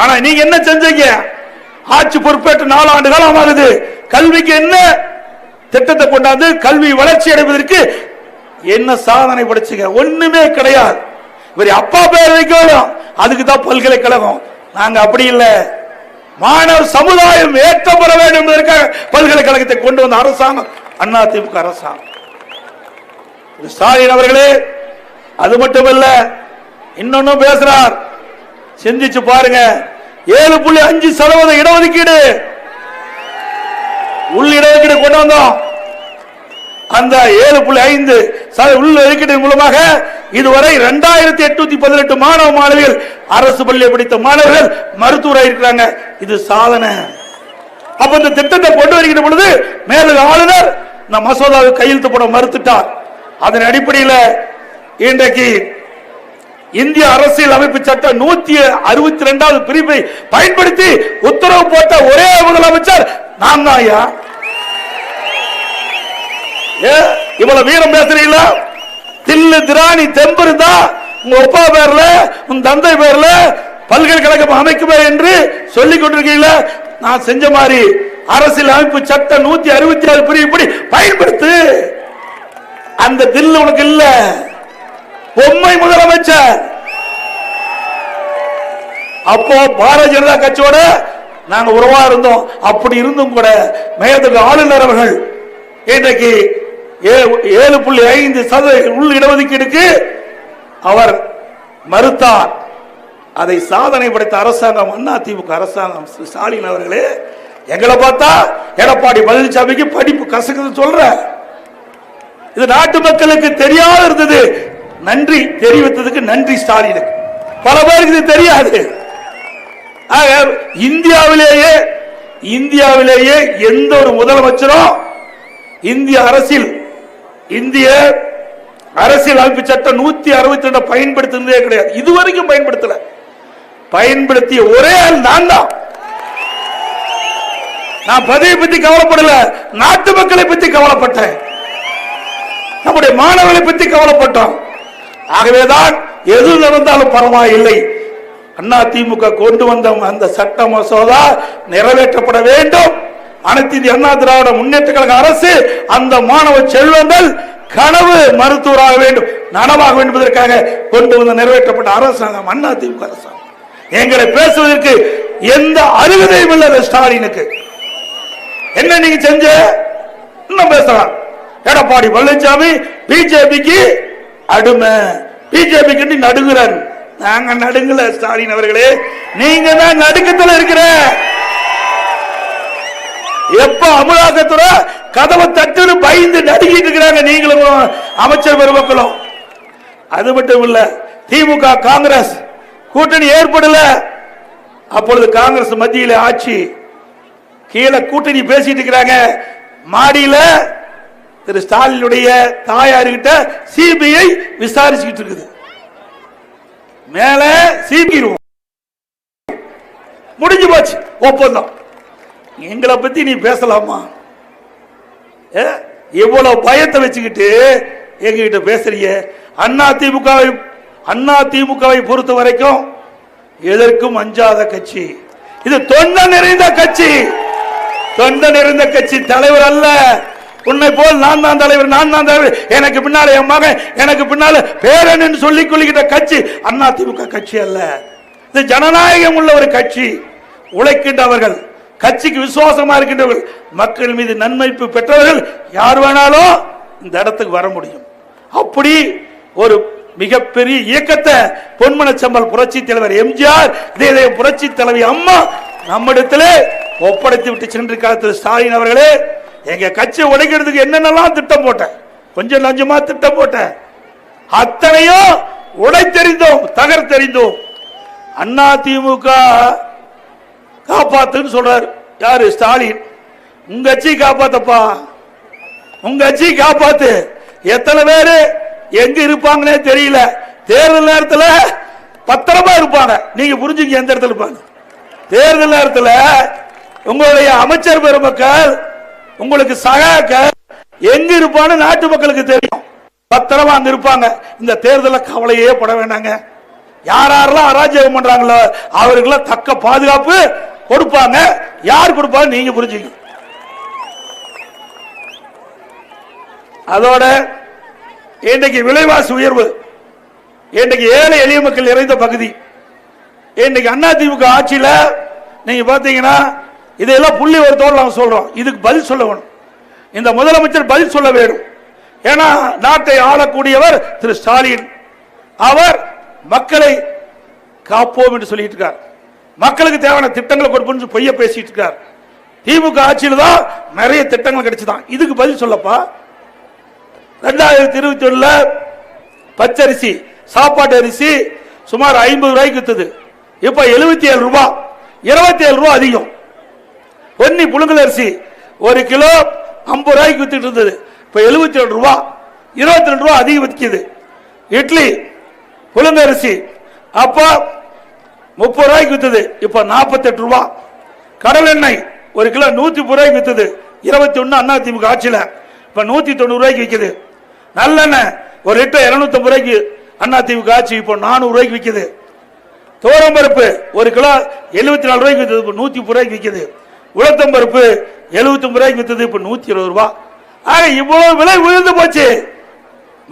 ஆனா நீங்க என்ன செஞ்சீங்க? ஆட்சி பொறுப்பேற்று 4 ஆண்டு காலம் ஆகுது. கல்விக்கு என்ன திட்டத்தை கொண்டாந்து கல்வி வளர்ச்சி அடைவதற்கு என்ன சாதனை படைச்சுங்க? ஒண்ணுமே கிடையாது. இவர் அப்பா பேர் வைக்கணும், அதுக்கு தான் பல்கலைக்கழகம். நாங்க அப்படி இல்லை. மாணவ சமுதாயம் ஏற்றப்பட வேண்டும் என்பதற்காக பல்கலைக்கழகத்தை கொண்டு வந்த அரசாங்கம் அதிமுக அரசாங்கம். ஸ்டாலின் அவர்களே, அது மட்டுமல்ல, இன்னொன்னும் பேசுறார், சிந்திச்சு பாருங்க. 7.5% இடஒதுக்கீடு, உள் இடஒதுக்கீடு கொண்டு வந்தோம். அந்த 7.5% உள் ஒதுக்கீடு மூலமாக இதுவரை 2818 மாணவ மாணவிகள், அரசு பள்ளியை படித்த மாணவர்கள் மருத்துவராக இருக்கிறாங்க. இது சாதனை. அப்ப இந்த திட்டத்தை கொண்டு வருகிற பொழுது மேலும் ஆளுநர் இந்த மசோதாவை கையெழுத்து போட மறுத்துட்டார். அதன் அடிப்படையில் இன்றைக்கு இந்திய அரசியல் அமைப்பு சட்டம் 162வது பிரிவை பயன்படுத்தி உத்தரவு போட்ட ஒரே முதலமைச்சர் நான் தான். ஐயா, இவ்வளவு வீரம் பேசுறீங்களா? தில்லு திராணி தெம்பு இருந்தா உங்க அப்பா பேர்ல உங்க தந்தை பேர்ல பல்கலைக்கழகம் அமைக்குமே என்று சொல்லிக் கொண்டிருக்கீங்களா? நான் செஞ்ச மாதிரி அரசியல் அமைப்பு சட்டம் 166 பிரிவு பயன்படுத்து. அந்த தில்லு உனக்கு இல்ல. பொம்மை முதலமைச்சர். அப்போ பாரதிய ஜனதா கட்சியோட நாங்க உறவா இருந்தோம். அப்படி இருந்தும் கூட மேயத்துக்கு ஆளுநர் அவர்கள் இன்றைக்கு 7.5% உள் இடஒதுக்கீடுக்கு அவர் மறுத்தார். அதை சாதனை படைத்த அரசாங்கம் அதிமுக அரசாங்கம். ஸ்டாலின் அவர்களே, எங்களை பார்த்தா எடப்பாடி பழனிசாமிக்கு படிப்பு கசக்குது சொல்ற, இது நாட்டு மக்களுக்கு தெரியாத இருந்தது. நன்றி தெரிவித்ததுக்கு நன்றி ஸ்டாலினுக்கு. பல பேருக்கு இது தெரியாது. இந்தியாவிலேயே எந்த ஒரு முதலமைச்சரும் இந்திய அரசியல் அமைப்பு சட்டம் 162 பயன்படுத்தினதே கிடையாது. இதுவரைக்கும் பயன்படுத்தல. பயன்படுத்திய ஒரே ஆள் நான் தான். நான் பதவியை பத்தி கவலைப்படல, நாட்டு மக்களை பத்தி கவலைப்பட்டேன், நம்முடைய மாணவர்களை பத்தி கவலைப்பட்டோம். ஆகவேதான் எது நடந்தாலும் பரவாயில்லை, அதிமுக கொண்டு வந்த அந்த சட்ட மசோதா நிறைவேற்றப்பட வேண்டும். அனைத்து இந்திய அண்ணா திராவிட முன்னேற்ற கழக அரசு அந்த மாணவ செல்வங்கள் கனவு மருத்துவராக வேண்டும், நனவாக வேண்டும் என்பதற்காக கொண்டு வந்து நிறைவேற்றப்பட்ட அரசாங்கம் அதிமுக அரசாங்கம். எங்களை பேசுவதற்கு எந்த அருகதையும் இல்ல ஸ்டாலினுக்கு. என்ன நீங்க செஞ்ச இன்னும் பேசலாம். எடப்பாடி பழனிசாமி பிஜேபிக்கு அடிமை, பிஜேபிக்கு நடுங்குறாரு. நாங்க நடுங்கல ஸ்டாலின் அவர்களே, நீங்க தான் நடுக்கத்துல இருக்கிற. எப்ப அமலாக்கத்துறை கதவை தட்டுன்னு பயந்து நடுங்கிட்டு இருக்கிறாங்க நீங்களும் அமைச்சர் பெருமக்களும். அது மட்டும் இல்ல, திமுக காங்கிரஸ் கூட்டணி ஏற்படல. அப்பொழுது காங்கிரஸ் மத்தியில் ஆட்சி, கீழே கூட்டணி பேசிட்டு இருக்கிறாங்க. மாடியில திரு ஸ்டாலினுடைய தாயார்கிட்ட சிபிஐ விசாரிச்சுக்கிட்டு இருக்குது. மேல சிபிஐ முடிஞ்சு போச்சு ஒப்பந்தம். எங்களை பத்தி நீ பேசலாமா? எவ்வளவு பயத்தை வச்சுக்கிட்டு எங்ககிட்ட பேசுறீங்க? அண்ணா திமுகவை பொறுத்த வரைக்கும் எதற்கும் அஞ்சாத கட்சி. இது தொண்டை நிறைந்த கட்சி, தொண்டை நிறைந்த கட்சி. தலைவர் அல்ல. உன்னை போல் நான் தான் தலைவர், நான் தான் தலைவர், எனக்கு பின்னால என் மகன், எனக்கு பின்னால பேரன் என்று சொல்லிக் கொள்கின்ற கட்சி அண்ணா திமுக கட்சி அல்ல. இது ஜனநாயகம் உள்ள ஒரு கட்சி. உழைக்கின்றவர்கள், கட்சிக்கு விசுவாசமா இருக்கின்றவர்கள், மக்கள் மீது நன்மைப்பு பெற்றவர்கள் யார் வேணாலும் இந்த இடத்துக்கு வர முடியும். அப்படி ஒரு மிகப்பெரிய இயக்கத்தை பொன்மனச்செம்மல் புரட்சி தலைவர் எம்ஜிஆர், இதே புரட்சி தலைவி அம்மா நம்மிடத்திலே ஒப்படைத்து விட்டு சென்றிருக்கார். திரு ஸ்டாலின் அவர்களே, எங்க கட்சியை உடைக்கிறதுக்கு என்னென்னலாம் திட்டம் போட்டேன், கொஞ்சம் லஞ்சமா திட்டம் போட்டேன், அத்தனையும் உடைத்தெறிந்தோம், தகர்த்தெறிந்தோம். அண்ணா திமுக காப்பாத்துன்னு சொல்றாரு யாரு? ஸ்டாலின். உங்க கட்சி காப்பாத்தப்பா, உங்க கட்சி காப்பாத்து. எத்தனை பேரு எங்க இருப்பாங்கன்னே தெரியல. தேர்தல் நேரத்தில் பத்திரமா இருப்பாங்க. நீங்க புரிஞ்சுங்க எந்த இடத்துல இருப்பாங்க. தேர்தல் நேரத்தில் உங்களுடைய அமைச்சர் பெருமக்கள், உங்களுக்கு சகாக்கள் எங்க இருப்பான்னு நாட்டு மக்களுக்கு தெரியும். பத்திரமா அங்க இருப்பாங்க. இந்த தேர்தலில் கவலையே பட வேண்டாங்க. யாரெல்லாம் அராஜகம் பண்றாங்களோ அவர்களுக்கு தக்க பாதுகாப்பு கொடுப்பாங்க. யார் கொடுப்பாங்க நீங்க புரிஞ்சுங்க. அதோட இன்றைக்கு விலைவாசி உயர்வு, இன்றைக்கு ஏழை எளிய மக்கள் நிறைந்த பகுதி. இன்றைக்கு அதிமுக ஆட்சியில் நீங்க பாத்தீங்கன்னா இதெல்லாம் புள்ளி ஒரு தோல் நாங்கள் சொல்றோம். இதுக்கு பதில் சொல்ல வேணும். இந்த முதலமைச்சர் பதில் சொல்ல வேண்டும். ஏன்னா நாட்டை ஆளக்கூடியவர் திரு ஸ்டாலின். அவர் மக்களை காப்போம் என்று சொல்லிட்டு இருக்கார். மக்களுக்கு தேவையான திட்டங்களை கொடுப்போம் பொய்ய பேசிட்டு இருக்கார். திமுக ஆட்சியில் தான் நிறைய திட்டங்கள் கிடைச்சுதான். இதுக்கு பதில் சொல்லப்பா. 2021 பச்சரிசி, சாப்பாட்டு அரிசி சுமார் 50 ரூபாய்க்கு வித்தது. இப்ப 77 ரூபாய், 27 ரூபாய் அதிகம். பொன்னி புழுங்கல் அரிசி 1 கிலோ 50 ரூபாய்க்கு வித்துட்டு இருந்தது. இப்ப 77 ரூபாய், 22 ரூபாய் அதிகம் விற்கிது. இட்லி புழுங்க அரிசி அப்ப 30 ரூபாய்க்கு வித்தது. இப்ப 48 ரூபாய். கடல் எண்ணெய் 1 கிலோ 130 ரூபாய்க்கு வித்தது. 21 அதிமுக ஆட்சியில் இப்ப 190 ரூபாய்க்கு விற்குது. நல்லெண்ணெய் 1 லிட்டர் 250 ரூபாய்க்கு அதிமுக ஆட்சி இப்போ 400 ரூபாய்க்கு விற்குது. தோரம்பருப்பு 1 கிலோ 74 ரூபாய்க்கு வித்தது, இப்போ 130 ரூபாய்க்கு விற்குது. உளுத்தம்பருப்பு 79 ரூபாய்க்கு வித்தது, இப்போ 120 ரூபாய். ஆக இவ்வளவு விலை உயர்ந்து போச்சு.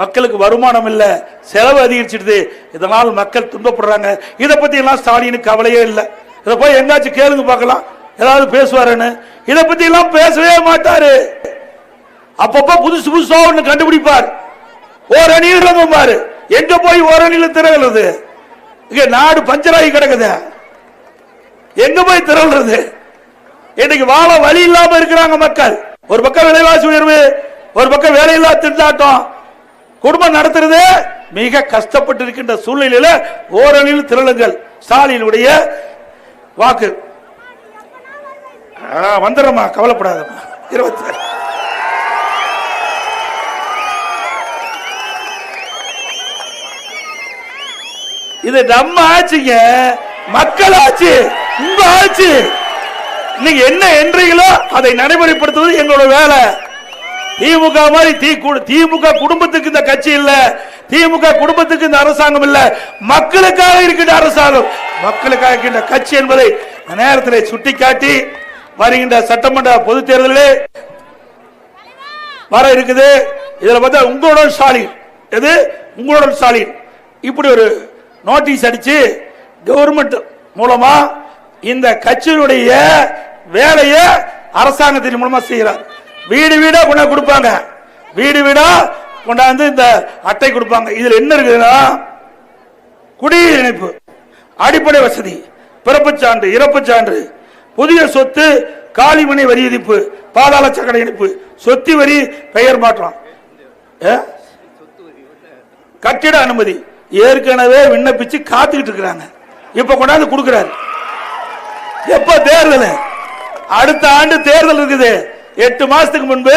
மக்களுக்கு வருமானம் இல்ல, செலவு அதிகரிச்சிடுது. இதனால் மக்கள் துன்பப்படுறாங்க. இதை பத்தி எல்லாம் ஸ்டாலினுக்கு கவலையே இல்லை. இதை போய் எங்காச்சும் கேளுங்க பார்க்கலாம், ஏதாவது பேசுவாருன்னு. இதை பத்தி எல்லாம் பேசவே மாட்டாரு. அப்பப்ப புதுசு புதுசா ஒண்ணு கண்டுபிடிப்பார். ஓரணியில் பாரு, எங்க போய் ஓரணியில் திரள்றது? இங்க நாடு பஞ்சராகி கிடக்குது, எங்க போய் திரள்றது? இன்னைக்கு வாழ வழி இல்லாம இருக்கிறாங்க மக்கள். ஒரு பக்கம் விலைவாசி உயர்வு, ஒரு பக்கம் வேலையில்லா திண்டாட்டம், குடும்பம் நடத்துறது மிக கஷ்டப்பட்டு இருக்கின்ற சூழ்நிலையில ஓரணியில் திரளுங்கள். ஸ்டாலினுடைய வாக்கு வந்துடுறமா, கவலைப்படாதமா. 20 இது நம்ம ஆட்சிங்க, மக்கள் ஆட்சி, உங்க ஆட்சி. நீங்க என்ன என்றீங்களோ அதை நடைமுறைப்படுத்துவது எங்களோட வேலை. திமுக மாதிரி திமுக குடும்பத்துக்கு இந்த கட்சி இல்ல, திமுக குடும்பத்துக்கு இந்த அரசாங்கம் இல்ல, மக்களுக்காக இருக்கின்ற அரசாங்கம், மக்களுக்காக இருக்கின்ற கட்சி என்பதை நேரத்தில் சுட்டிக்காட்டி வருகின்ற சட்டமன்ற பொது தேர்தலில் வர இருக்குது. இதுல பார்த்தா உங்களோட ஸ்டாலின், எது உங்களோட ஸ்டாலின் இப்படி ஒரு நோட்டீஸ் அடிச்சு கவர்மெண்ட் மூலமா இந்த கட்சியினுடைய வேலையை அரசாங்கத்தின் மூலமா செய்கிறார். வீடு வீடா கொண்டா கொடுப்பாங்க, வீடு வீடா கொண்டாந்து இந்த அட்டை கொடுப்பாங்க. இதுல என்ன இருக்குதுன்னா, குடிநீர் இணைப்பு, அடிப்படை வசதி, பிறப்புச் சான்று, இறப்புச் சான்று, புதிய சொத்து, காலிமனை வரி விதிப்பு, பாதாள சக்கர இணைப்பு, சொத்து வரி பெயர் மாற்றம், கட்டிட அனுமதி ஏற்கனவே விண்ணப்பிச்சு காத்துக்கிட்டு இருக்கிறாங்க. இப்ப கொண்டாந்து கொடுக்கிறாரு. எப்ப தேர்தல்? அடுத்த ஆண்டு தேர்தல் இருக்குது. 8 மாசத்துக்கு முன்பு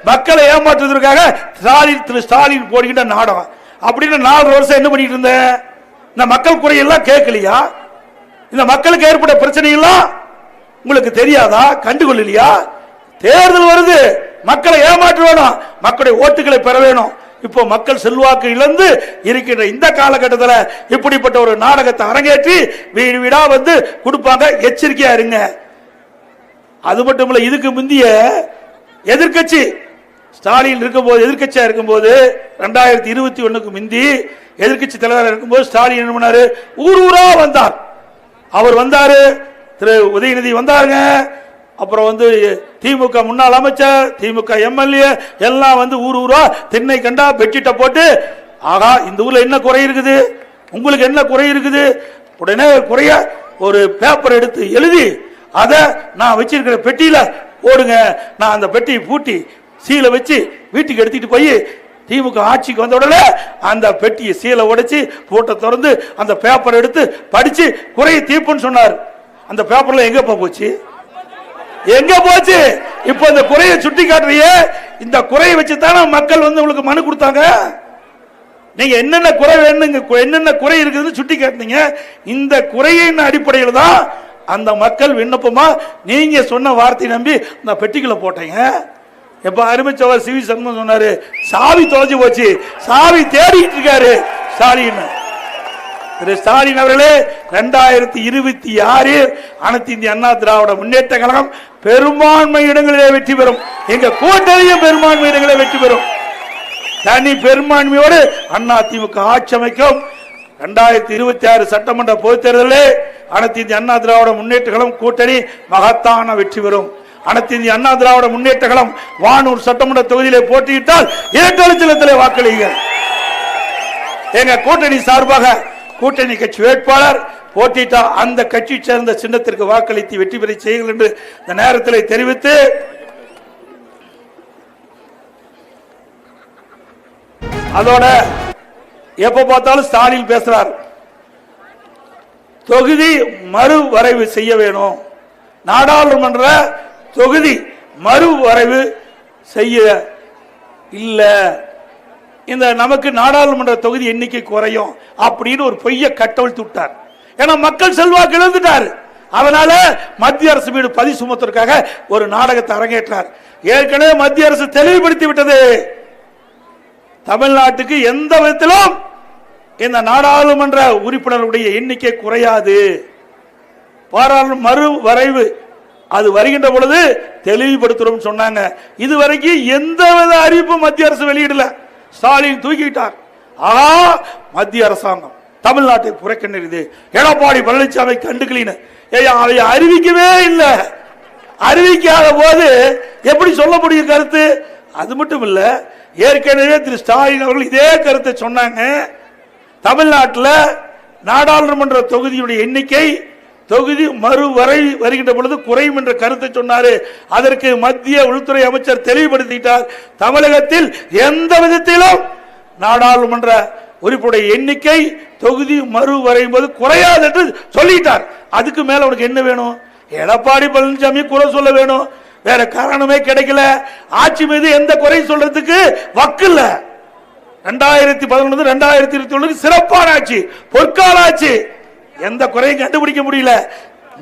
மக்களை ஏமாற்றுவதற்காக திரு ஸ்டாலின் போடுகின்ற நாடகம். அப்படின்னு 4 வருஷம் என்ன பண்ணிட்டு இருந்த? இந்த மக்கள் குறையெல்லாம் கேட்கலையா? இந்த மக்களுக்கு ஏற்பட்ட பிரச்சனை எல்லாம் உங்களுக்கு தெரியாதா? கண்டுகொள்ளலையா? தேர்தல் வருது, மக்களை ஏமாற்ற வேணும், மக்களுடைய ஓட்டுகளை பெற வேணும். இப்போ மக்கள் செல்வாக்கு இழந்து இருக்கின்ற இந்த காலகட்டத்தில் இப்படிப்பட்ட ஒரு நாடகத்தை அரங்கேற்றி வீடு வீடா வந்து கொடுப்பாங்க. எச்சரிக்கையா இருங்க. அது மட்டும் இல்ல, இதுக்கு முந்தைய எதிர்கட்சி ஸ்டாலின் இருக்கும்போது, எதிர்கட்சியா இருக்கும்போது 2021க்கு முந்தி எதிர்கட்சி தலைவராக இருக்கும்போது ஸ்டாலின் என்ன பண்ணாரு? ஊர் ஊரா வந்தார். அவர் வந்தாரு, திரு உதயநிதி வந்தாருங்க, அப்புறம் வந்து திமுக முன்னாள் அமைச்சர், திமுக எம்எல்ஏ எல்லாம் வந்து ஊர் ஊரா தென்னை கண்டா பெட்ஷீட்டை போட்டு, ஆகா இந்த ஊர்ல என்ன குறை இருக்குது, உங்களுக்கு என்ன குறை இருக்குது, உடனே குறைய ஒரு பேப்பர் எடுத்து எழுதி அதை நான் வச்சிருக்கிற பெட்டியில போடுங்க. நான் அந்த பெட்டியை பூட்டி சீலை வச்சு வீட்டுக்கு எடுத்துட்டு போய் திமுக ஆட்சிக்கு வந்த உடனே அந்த பெட்டியை சீலை உடைச்சு பூட்டை திறந்து அந்த பேப்பர் எடுத்து படிச்சு குறையை தீர்ப்புன்னு சொன்னார். அந்த பேப்பர்ல எங்க போச்சு? எங்க போச்சு? இப்ப இந்த குறையை சுட்டி காட்டுறியே, இந்த குறையை வச்சு தானே மக்கள் வந்து உங்களுக்கு மனு கொடுத்தாங்க. நீங்க என்னென்ன குறை வேணுங்க, என்னென்ன குறை இருக்குதுன்னு சுட்டி காட்டினீங்க. இந்த குறையின் அடிப்படையில் தான் அந்த மக்கள் விண்ணப்பமா நீங்க சொன்ன வார்த்தை நம்பி இந்த பெட்டிக்குள்ள போட்டீங்க. எப்ப அருமைச்சவர் சிவி சண்முகம் சொன்னாரு, சாவி தொலைஞ்சு போச்சு, சாவி தேடிட்டு இருக்காரு ஸ்டாலின். திரு ஸ்டாலின் அவர்களே, 2026 அனைத்து இந்திய அண்ணா திராவிட முன்னேற்ற கழகம் பெரும்பான்மை இடங்களிலே வெற்றி பெறும். எங்க கூட்டணியும் பெரும்பான்மை இடங்களிலே வெற்றி பெறும். தனி பெரும்பான்மையோடு அண்ணா திமுக ஆட்சி அமைக்கும். 2026 சட்டமன்ற பொதுத் தேர்தலில் அனைத்து இந்திய அண்ணா திராவிட முன்னேற்ற கழகம் கூட்டணி மகத்தான வெற்றி பெறும். அனைத்து இந்திய அண்ணா திராவிட முன்னேற்ற கழகம் வானூர் சட்டமன்ற தொகுதியிலே போட்டியிட்டால் 2 லட்சத்திலே வாக்களியுங்கள். எங்க கூட்டணி சார்பாக கூட்டணி கட்சி வேட்பாளர் போட்டியிட்டா அந்த கட்சி சேர்ந்த சின்னத்திற்கு வாக்களித்து வெற்றி பெற செய்யுங்கள் என்று இந்த நேரத்தில் தெரிவித்து, அதோட எப்ப பார்த்தாலும் ஸ்டாலின் பேசுறார், தொகுதி மறுவரைவு செய்ய வேணும், நாடாளுமன்ற தொகுதி மறுவரைவு செய்ய இல்ல, இந்த நமக்கு நாடாளுமன்ற தொகுதி எண்ணிக்கை குறையும் அப்படின்னு ஒரு பொய்ய கட்டவிழ்த்து விட்டார். ஏன்னா மக்கள் செல்வாக்கு இழந்துட்டார். அதனால மத்திய அரசு மீது பதி சுமத்துவதற்காக ஒரு நாடகத்தை அரங்கேற்றார். ஏற்கனவே மத்திய அரசு தெளிவுபடுத்தி விட்டது, தமிழ்நாட்டுக்கு எந்த விதத்திலும் இந்த நாடாளுமன்ற உறுப்பினர்களுடைய எண்ணிக்கை குறையாது, பாராளுமன்ற மறுவரைவு அது வருகின்ற பொழுது தெளிவுபடுத்துறோம் சொன்னாங்க. இதுவரைக்கும் எந்தவித அறிவிப்பும் மத்திய அரசு வெளியிடல. ஸ்டாலின் தூக்கிட்டார். ஆனா மத்திய அரசாங்கம் தமிழ்நாட்டை புறக்கணிக்குது. எடப்பாடி பழனிசாமி கண்டுக்கலின்னு அவை அறிவிக்கவே இல்லை. அறிவிக்காத போது எப்படி சொல்ல முடியும் கருத்து? அது மட்டும் இல்ல, ஏற்கனவே திரு ஸ்டாலின் அவர்கள் இதே கருத்தை சொன்னாங்க. தமிழ்நாட்டில் நாடாளுமன்ற தொகுதியுடைய எண்ணிக்கை தொகுதி மறுவரை வருகின்ற பொழுது குறையும் என்ற கருத்தை சொன்னாரு. அதற்கு மத்திய உள்துறை அமைச்சர் தெளிவுபடுத்திட்டார். தமிழகத்தில் எந்த விதத்திலும் நாடாளுமன்ற உறுப்பினருடைய எண்ணிக்கை தொகுதி மறுவரையும் போது குறையாது என்று சொல்லிட்டார். அதுக்கு மேல உனக்கு என்ன வேணும்? எடப்பாடி பழனிசாமி குறை சொல்ல வேணும், வேற காரணமே கிடைக்கல. ஆட்சி மீது எந்த குறை சொல்றதுக்கு வக்கில்ல. 2011 2021 சிறப்பான ஆட்சி, பொற்கால ஆட்சி, எந்த குறையும் கண்டுபிடிக்க முடியல.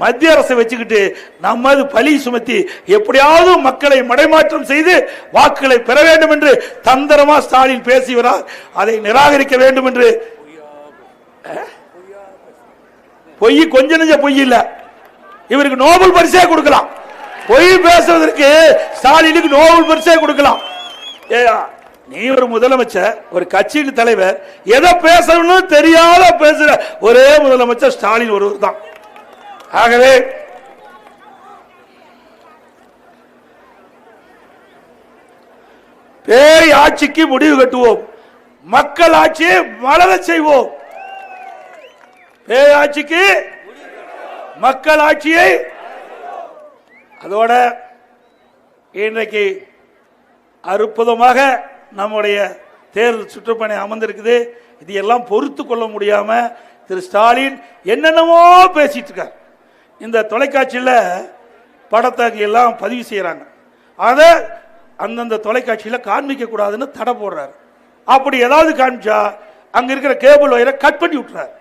மத்திய அரசை வச்சுக்கிட்டு நம்ம பழி சுமத்தி எப்படியாவது மக்களை மடைமாற்றம் செய்து வாக்குகளை பெற வேண்டும் என்று தந்திரமா ஸ்டாலின் பேசுகிறார். அதை நிராகரிக்க வேண்டும் என்று. பொய் கொஞ்ச நெஞ்ச பொய் இல்ல, இவருக்கு நோபல் பரிசே கொடுக்கலாம். பொய் பேசுவதற்கு ஸ்டாலினுக்கு நோபல் பரிசே கொடுக்கலாம். நீ ஒரு முதலமைச்சர், ஒரு கட்சியின் தலைவர், எதை பேசணும்னு தெரியாத பேசுற ஒரே முதலமைச்சர் ஸ்டாலின் ஒருவர் தான். ஆகவே பேய் ஆட்சிக்கு முடிவு கட்டுவோம், மக்கள் ஆட்சியை வளர செய்வோம். பேய் ஆட்சிக்கு மக்கள் ஆட்சியை. அதோட இன்றைக்கு அற்புதமாக நம்முடைய தேர்தல் சுற்றுப்பணி அமர்ந்திருக்குது. இது எல்லாம் பொறுத்து கொள்ள முடியாம திரு ஸ்டாலின் என்னென்னமோ பேசிட்டு இருக்கார். இந்த தொலைக்காட்சியில் படத்தை எல்லாம் பதிவு செய்யறாங்க, அதை அந்தந்த தொலைக்காட்சியில் காண்பிக்க கூடாதுன்னு தடை போடுறாரு. அப்படி ஏதாவது காமிச்சா அங்க இருக்கிற கேபிள் வயரை கட் பண்ணி விட்டுறாரு.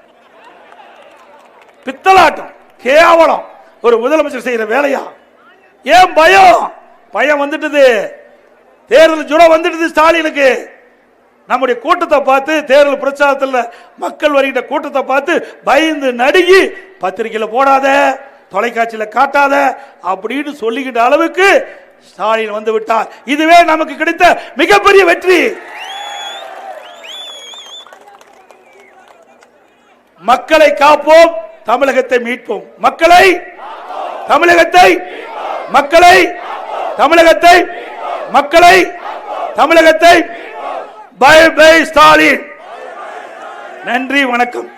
பித்தலாட்டம், கேவலம். ஒரு முதலமைச்சர் செய்யற வேலையா? ஏன் பயம்? பயம் வந்துட்டது, தேர்தல் ஜுரம் வந்துட்டது ஸ்டாலினுக்கு. நம்முடைய கூட்டத்தை பார்த்து, தேர்தல் பிரச்சாரத்தில் மக்கள் வருகின்ற கூட்டத்தை பார்த்து பயந்து நடுங்கி பத்திரிகையில் போடாத, தொலைக்காட்சியில் காட்டாத அப்படின்னு சொல்லிக்கிட்ட அளவுக்கு ஸ்டாலின் வந்து விட்டார். இதுவே நமக்கு கிடைத்த மிகப்பெரிய வெற்றி. மக்களை காப்போம், தமிழகத்தை மீட்போம். மக்களை, தமிழகத்தை, மக்களை, தமிழகத்தை, மக்களை, தமிழகத்தை. Bye bye Stalin. நன்றி, வணக்கம்.